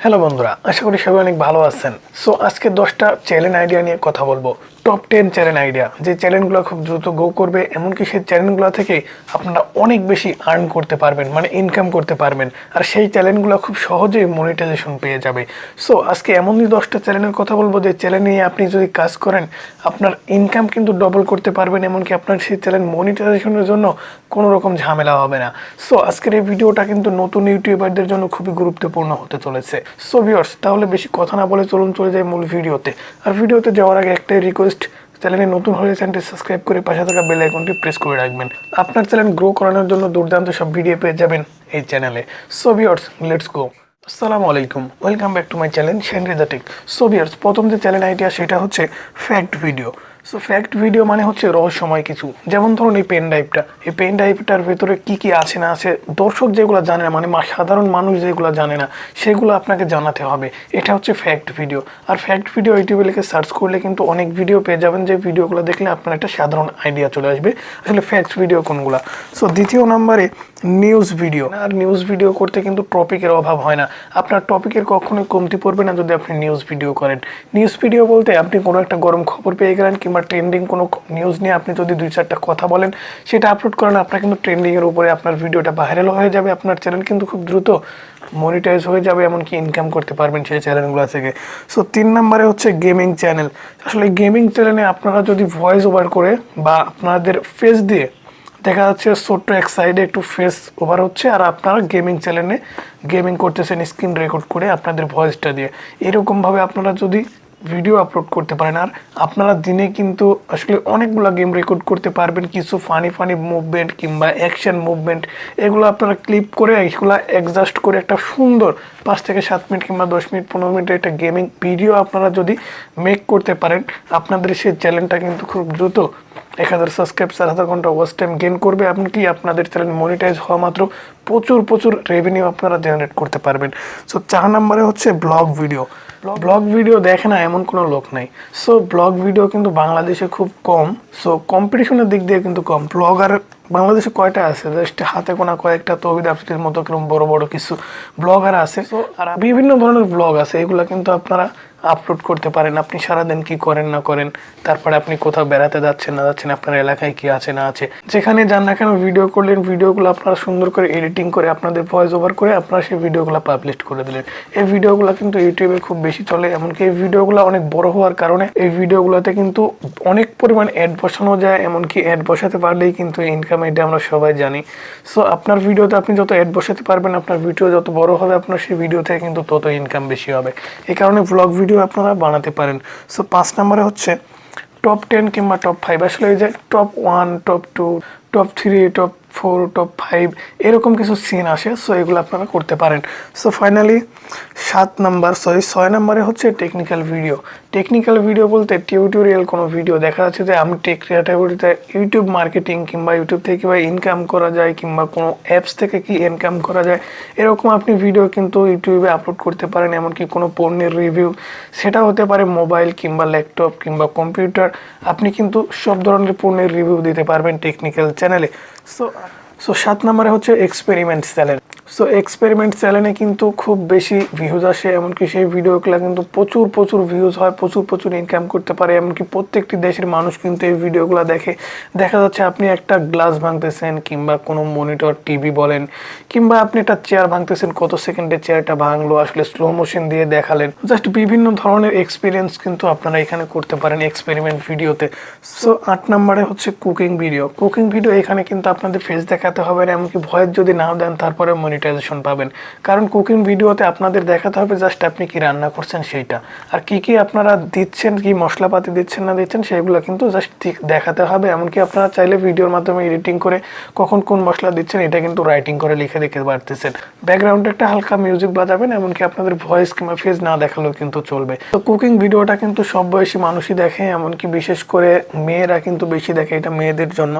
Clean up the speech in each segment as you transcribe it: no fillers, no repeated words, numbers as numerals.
Hello বন্ধুরা, আশা করি সবাই অনেক ভালো আছেন। সো আজকে 10টা চ্যালেঞ্জ আইডিয়া নিয়ে কথা বলবো। টপ 10 চ্যালেঞ্জ আইডিয়া, যে চ্যালেঞ্জগুলো খুব দ্রুত গ্রো করবে, এমনকি সেই চ্যালেঞ্জগুলো থেকে আপনারা অনেক বেশি আর্ন করতে পারবেন, মানে ইনকাম করতে পারবেন। আর সেই চ্যালেঞ্জগুলো খুব সহজেই মনিটাইজেশন পেয়ে যাবে। সো আজকে এমনই 10টা চ্যালেঞ্জের কথা বলবো যে চ্যালেঞ্জ নিয়ে আপনি যদি কাজ করেন আপনার ইনকাম কিন্তু ডবল করতে পারবেন, এমনকি আপনার সেই চ্যালেঞ্জ মনিটাইজেশনের জন্য কোনো রকম ঝামেলা হবে না। সো আজকের এই ভিডিওটা কিন্তু নতুন ইউটিউবারদের জন্য খুবই গুরুত্বপূর্ণ হতে চলেছে। সো ভিউয়ার্স, তাহলে বেশি কথা না বলে চলুন চলে যাই মূল ভিডিওতে। আর ভিডিওতে যাওয়ার আগে একটাই রিকোয়েস্ট, চ্যানেলে নতুন হলে চ্যানেলটি সাবস্ক্রাইব করে পাশে থাকা বেল আইকনটি প্রেস করে রাখবেন। আপনার চ্যানেল গ্রো করানোর জন্য দুর্দান্ত সব ভিডিও পেয়ে যাবেন এই চ্যানেলে। So viewers, let's go. আসসালামু আলাইকুম, welcome back to my channel Shahin Reza tech. So viewers, প্রথম যে চ্যানেল আইডিয়া সেটা হচ্ছে fact video. So fact video মানে হচ্ছে রহস্যময় কিছু, যেমন ধরুন এই পেন ড্রাইভটা, এই পেন ড্রাইভটার ভিতরে কী কী আছে না আছে দর্শক যেগুলো জানে না, মানে সাধারণ মানুষ যেগুলো জানে না সেগুলো আপনাকে জানাতে হবে। এটা হচ্ছে ফ্যাক্ট ভিডিও। আর ফ্যাক্ট ভিডিও ইউটিউবে লিখে সার্চ করলে কিন্তু অনেক ভিডিও পেয়ে যাবেন, যে ভিডিওগুলো দেখলে আপনার একটা সাধারণ আইডিয়া চলে আসবে আসলে ফ্যাক্ট ভিডিও কোনগুলো। সো দ্বিতীয় নম্বরে নিউজ ভিডিও। আর নিউজ ভিডিও করতে কিন্তু টপিকের অভাব হয় না, আপনার টপিকের কখনোই কমতি পড়বে না যদি আপনি নিউজ ভিডিও করেন। নিউজ ভিডিও বলতে আপনি কোনো একটা গরম খবর পেয়ে গেলেন কিংবা ট্রেন্ডিং কোনো নিউজ নিয়ে আপনি যদি 2-4টা কথা বলেন, সেটা আপলোড করেন, আপনার কিন্তু ট্রেন্ডিংয়ের উপরে আপনার ভিডিওটা ভাইরাল হয়ে যাবে, আপনার চ্যানেল কিন্তু খুব দ্রুত মনিটাইজ হয়ে যাবে, এমনকি ইনকাম করতে পারবেন সেই চ্যানেলগুলো থেকে। সো 3 নম্বরে হচ্ছে গেমিং চ্যানেল। আসলে গেমিং চ্যানেলে আপনারা যদি ভয়েস ওভার করে বা আপনাদের ফেস দিয়ে, দেখা যাচ্ছে ছোট্ট এক সাইডে একটু ফেস ওভার হচ্ছে আর আপনারা গেমিং চ্যানেলে গেমিং করতেছেন স্ক্রিন রেকর্ড করে আপনাদের ভয়েসটা দিয়ে, এরকমভাবে আপনারা যদি ভিডিও আপলোড করতে পারেন, আর আপনারা দিনে কিন্তু আসলে অনেকগুলো গেম রেকর্ড করতে পারবেন। কিছু ফানি ফানি মুভমেন্ট কিংবা অ্যাকশন মুভমেন্ট, এগুলো আপনারা ক্লিপ করে এগুলো অ্যাডজাস্ট করে একটা সুন্দর 5 থেকে 7 মিনিট কিংবা 10 মিনিট 15 মিনিটের একটা গেমিং ভিডিও আপনারা যদি মেক করতে পারেন, আপনাদের সেই চ্যানেলটা কিন্তু খুব দ্রুত 1000 সাবস্ক্রাইব 4000 ঘন্টা ওয়াচ টাইম গেইন করবে, এমনকি আপনাদের চ্যানেল মনিটাইজ হওয়া মাত্র প্রচুর রেভিনিউ আপনারা জেনারেট করতে পারবেন। সো 4 নম্বরে হচ্ছে ব্লগ ভিডিও। ব্লগ ভিডিও দেখে না এমন কোনো লোক নাই। সো ব্লগ ভিডিও কিন্তু বাংলাদেশে খুব কম, সো কম্পিটিশনের দিক দিয়ে কিন্তু কম। ব্লগার বাংলাদেশে কয়টা আছে, জাস্ট হাতে গোনা কয়েকটা, তৌহিদ আফ্রিদির মতো কিরকম বড় বড় কিছু ব্লগার আছে। সো আর বিভিন্ন ধরনের ব্লগ আছে, এগুলো কিন্তু আপনারা আপলোড করতে পারেন। আপনি সারাদিন কি করেন না করেন, তারপরে আপনি কোথাও বেড়াতে যাচ্ছেন না যাচ্ছেন, আপনার এলাকায় কি আছে না আছে, যেখানে যান না কেন ভিডিও করলেন, ভিডিওগুলো আপনারা সুন্দর করে এডিটিং করে আপনাদের ভয়েস ওভার করে আপনারা সেই ভিডিওগুলো পাবলিশ করে দিলেন। এই ভিডিওগুলো কিন্তু ইউটিউবে খুব বেশি চলে, এমনকি এই ভিডিওগুলো অনেক বড় হওয়ার কারণে এই ভিডিওগুলোতে কিন্তু অনেক পরিমাণ অ্যাড বসানো যায়, এমনকি অ্যাড বসাতে পারলেই কিন্তু ইনকাম, এটা আমরা সবাই জানি। সো আপনার ভিডিওতে আপনি যত অ্যাড বসাতে পারবেন, আপনার ভিডিও যত বড় হবে, আপনার সেই ভিডিও থেকে কিন্তু তত ইনকাম বেশি হবে। এই কারণে ব্লগ ভিডিও আপনারা বানাতে পারেন। সো 5 নম্বরে হচ্ছে টপ 10 কিংবা টপ 5। আসলে এই যে top 1, top 2, top 3, top 4, top 5 এরকম কিছু সিন আসে, সো এগুলো আপনারা করতে পারেন। সো ফাইনালি 6 নম্বরে হচ্ছে টেকনিক্যাল ভিডিও। টেকনিক্যাল ভিডিও বলতে টিউটোরিয়াল কোনো ভিডিও, দেখা যাচ্ছে যে আমি টেক ক্রিয়েটিভিটিতে ইউটিউব মার্কেটিং কিংবা ইউটিউব থেকে কীভাবে ইনকাম করা যায় কিংবা কোনো অ্যাপস থেকে কি ইনকাম করা যায়, এরকম আপনি ভিডিও কিন্তু ইউটিউবে আপলোড করতে পারেন। এমনকি কোনো পণ্যের রিভিউ, সেটা হতে পারে মোবাইল কিংবা ল্যাপটপ কিংবা কম্পিউটার, আপনি কিন্তু সব ধরনের পণ্যের রিভিউ দিতে পারবেন টেকনিক্যাল চ্যানেলে। সো 7 নম্বরে হচ্ছে এক্সপেরিমেন্ট চ্যানেল। সো এক্সপেরিমেন্ট চ্যানেলে কিন্তু খুব বেশি ভিউজ আসে, এমনকি সেই ভিডিওগুলো কিন্তু প্রচুর ভিউজ হয়, প্রচুর ইনকাম করতে পারে, এমনকি প্রত্যেকটি দেশের মানুষ কিন্তু এই ভিডিওগুলো দেখে। দেখা যাচ্ছে আপনি একটা গ্লাস ভাঙতেছেন কিংবা কোনো মনিটর টিভি বলেন, কিংবা আপনি একটা চেয়ার ভাঙতেছেন, কত সেকেন্ডে চেয়ারটা ভাঙলো আসলে স্লো মোশন দিয়ে দেখালেন, জাস্ট বিভিন্ন ধরনের এক্সপিরিয়েন্স কিন্তু আপনারা এখানে করতে পারেন এক্সপেরিমেন্ট ভিডিওতে। সো 8 নম্বরে হচ্ছে কুকিং ভিডিও। কুকিং ভিডিও এখানে কিন্তু আপনাদের ফেস দেখাতে হবে না, এমনকি ভয়েস যদি নাও দেন তারপরে মনিটাইজেশন পাবেন, কারণ কুকিং ভিডিওতে আপনাদের দেখাতে হবে জাস্ট আপনি কি রান্না করছেন সেইটা, আর কি আপনারা দিচ্ছেন, কি মশলাপাতি দিচ্ছেন না দিচ্ছেন সেগুলো কিন্তু জাস্ট ঠিক দেখাতে হবে। এমনকি আপনারা চাইলে ভিডিওর মাধ্যমে এডিটিং করে কখন কোন মশলা দিচ্ছেন এটা কিন্তু রাইটিং করে লিখে দেখে পারতেছেন। ব্যাকগ্রাউন্ডে একটা হালকা মিউজিক বাজাবেন, এমনকি আপনাদের ভয়েস কিংবা ফেস না দেখালেও কিন্তু চলবে। তো কুকিং ভিডিওটা কিন্তু সব বয়সী মানুষই দেখে, এমনকি বিশেষ করে মেয়েরা কিন্তু বেশি দেখে, এটা মেয়েদের জন্য।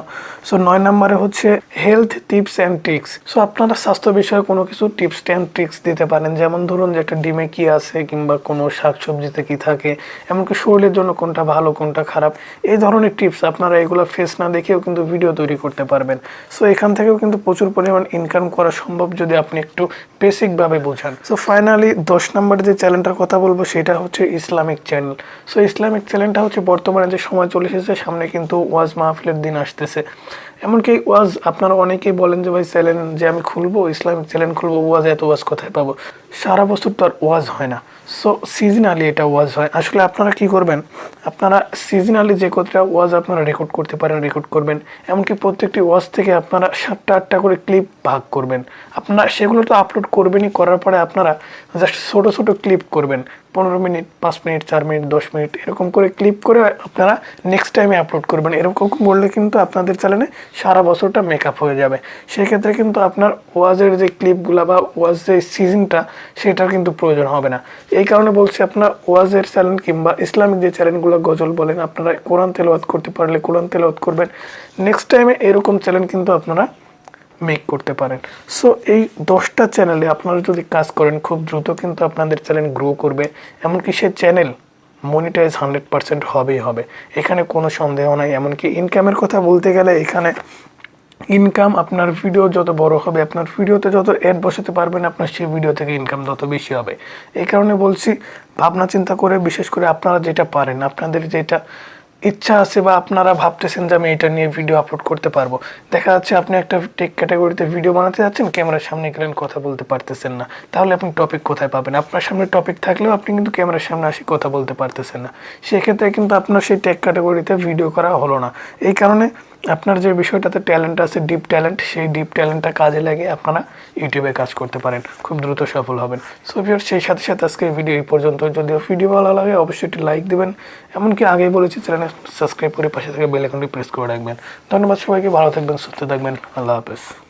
সো 9 নম্বরে হচ্ছে health health tips and tricks. So আপনারা স্বাস্থ্য বিষয়ে কোনো কিছু টিপস অ্যান্ড ট্রিক্স দিতে পারেন, যেমন ধরুন যে একটা ডিমে কী আছে কিংবা কোনো শাকসবজিতে কী থাকে, এমনকি শরীরের জন্য কোনটা ভালো কোনটা খারাপ, এই ধরনের টিপস আপনারা এগুলো ফেস না দেখেও কিন্তু ভিডিও তৈরি করতে পারবেন। সো এখান থেকেও কিন্তু প্রচুর পরিমাণ ইনকাম করা সম্ভব যদি আপনি একটু বেসিকভাবে বোঝান। সো ফাইনালি 10 নম্বরে যে চ্যানেলটার কথা বলবো সেটা হচ্ছে ইসলামিক চ্যানেল। সো ইসলামিক চ্যানেলটা হচ্ছে বর্তমানে যে সময় চলে এসেছে, সামনে কিন্তু ওয়াজ মাহফিলের দিন আসতেছে। এমনকি ওয়াজ আপনারা অনেকেই বলেন যে ভাই চ্যানেল যে আমি খুলবো, ইসলামিক চ্যানেল খুলবো, ওয়াজ এত ওয়াজ কোথায় পাবো? সারা বছর তো আর ওয়াজ হয় না। সো সিজনালি এটা ওয়াজ হয়। আসলে আপনারা কি করবেন, আপনারা সিজনালি যে কতটা ওয়াজ আপনারা রেকর্ড করতে পারেন রেকর্ড করবেন। এমনকি প্রত্যেকটি ওয়াজ থেকে আপনারা 7টা 8টা করে ক্লিপ ভাগ করবেন। আপনারা সেগুলো তো আপলোড করবেনই, করার পরে আপনারা জাস্ট ছোটো ছোটো ক্লিপ করবেন, 15 মিনিট, 5 মিনিট, 4 মিনিট, 10 মিনিট এরকম করে ক্লিপ করে আপনারা নেক্সট টাইমে আপলোড করবেন। এরকম করলে কিন্তু আপনাদের চ্যানেলে সারা বছরটা মেকআপ হয়ে যাবে। সেক্ষেত্রে কিন্তু আপনার ওয়াজের যে ক্লিপগুলো বা ওয়াজ যে সিজনটা সেটার কিন্তু প্রয়োজন হবে না। এই কারণে বলছি, আপনার ওয়াজের চ্যানেল কিংবা ইসলামিক যে চ্যানেলগুলো গজল বলেন, আপনারা কোরআন তেলাওয়াত করতে পারলে কোরআন তেলাওয়াত করবেন। নেক্সট টাইমে এরকম চ্যানেল কিন্তু আপনারা মেক করতে পারেন। সো এই 10টা চ্যানেলে আপনারা যদি কাজ করেন খুব দ্রুত কিন্তু আপনাদের চ্যানেল গ্রো করবে। এমনকি সে চ্যানেল মনিটাইজ 100% হবেই হবে, এখানে কোনো সন্দেহ নাই। এমনকি ইনকামের কথা বলতে গেলে এখানে ইনকাম, আপনার ভিডিও যত বড় হবে, আপনার ভিডিওতে যত অ্যাড বসাতে পারবেন, আপনার সেই ভিডিও থেকে ইনকাম তত বেশি হবে। এই কারণে বলছি, ভাবনা চিন্তা করে, বিশেষ করে আপনারা যেটা পারেন, আপনাদের যেটা ইচ্ছা আছে বা আপনারা ভাবতেছেন যে আমি এটা নিয়ে ভিডিও আপলোড করতে পারবো, দেখা যাচ্ছে আপনি একটা টেক ক্যাটাগরিতে ভিডিও বানাতে যাচ্ছেন, ক্যামেরার সামনে গেলেন কথা বলতে পারতেছেন না, তাহলে আপনি টপিক কোথায় পাবেন? আপনার সামনে টপিক থাকলেও আপনি কিন্তু ক্যামেরার সামনে আসি কথা বলতে পারতেছেন না। সেক্ষেত্রে কিন্তু আপনার সেই টেক ক্যাটাগরিতে ভিডিও করা হলো না। এই কারণে আপনার যে বিষয়টাতে ট্যালেন্ট আছে, ডিপ ট্যালেন্ট, সেই ডিপ ট্যালেন্টটা কাজে লাগিয়ে আপনারা ইউটিউবে কাজ করতে পারেন, খুব দ্রুত সফল হবেন। সো ভিউয়ার্স, সেই সাথে সাথে আজকের ভিডিও এই পর্যন্ত। যদিও ভিডিও ভালো লাগে অবশ্যই একটি লাইক দেবেন, এমনকি আগেই বলেছি চ্যানেল সাবস্ক্রাইব করে পাশে থেকে বেল আইকনটি প্রেস করে রাখবেন। ধন্যবাদ সবাইকে, ভালো থাকবেন, সুস্থ থাকবেন, আল্লাহ হাফেজ।